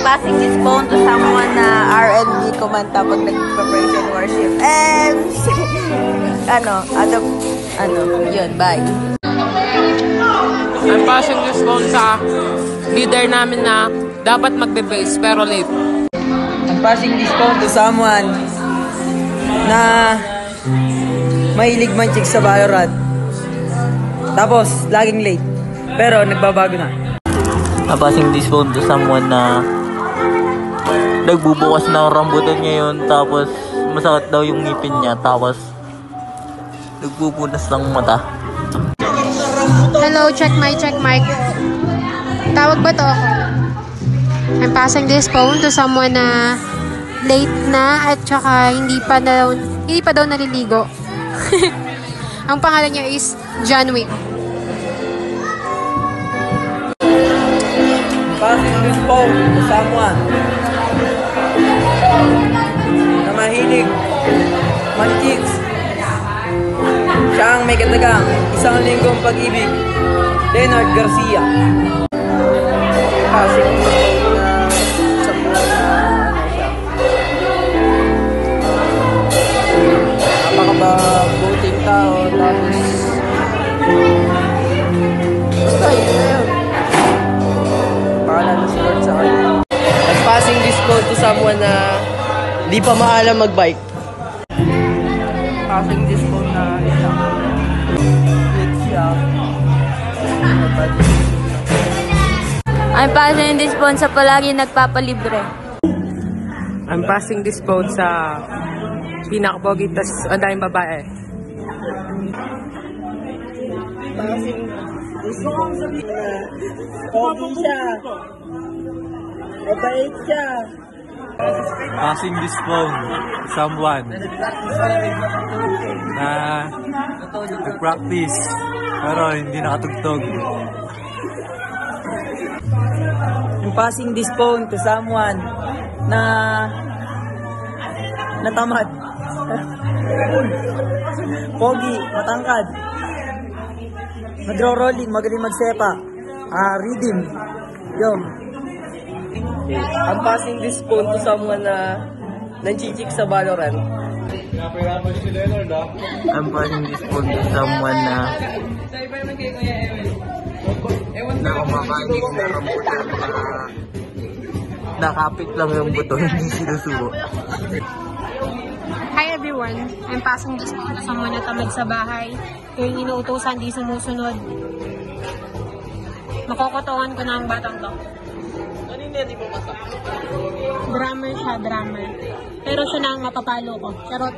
passing this phone to someone na R&B kumanta pag nag-praise and worship. And, yun, bye. I'm passing this phone sa leader namin na dapat magbe-base pero late. I'm passing this phone to someone na mahilig man-chick sa Valorant. Tapos, laging late. Pero, nagbabago na. I'm passing this phone to someone na nagbubukas ng rambutan ngayon. Tapos, masakit daw yung ngipin niya. Tapos, nagpupunas ng mata. Hello, check mic. Tawag ba to ako? I'm passing this phone to someone na late na at saka hindi pa daw naliligo. Ang pangalan niya is John Wick. Passing this phone to someone na mahilig man-chicks. Siya ang may katagang isang linggong pag-ibig, Leonard Garcia. Passing this phone na someone na napaka-buting tao, tapos basta yun na yun. I'm passing this phone to someone na di pa maalam magbike. Passing this phone na I'm passing this phone sa palagi nagpapalibre. I'm passing this phone sa pinakapogi tas ang daming babae. Gusto kong sabihin na pogi siya, mabait siya. Passing this phone to someone na nag-practice pero hindi nakatugtog. I'm passing this phone to someone na natamad. Pogi, matangkad. Nagro-rolling, magaling magsepa. Reading. Yo. I'm passing this phone to someone na nanchichik sa Valorant. I'm passing this phone to someone na kumakain ng rambutan na nakapit lang yung buto, hindi sinusubo. Hi everyone, I'm passing this phone to someone na tamad sa bahay. Yung inuutosan, di sumusunod. Makokotohan ko na ang batang to. Drummer siya, drummer. Pero siya na ang mapapalo ko. Charot.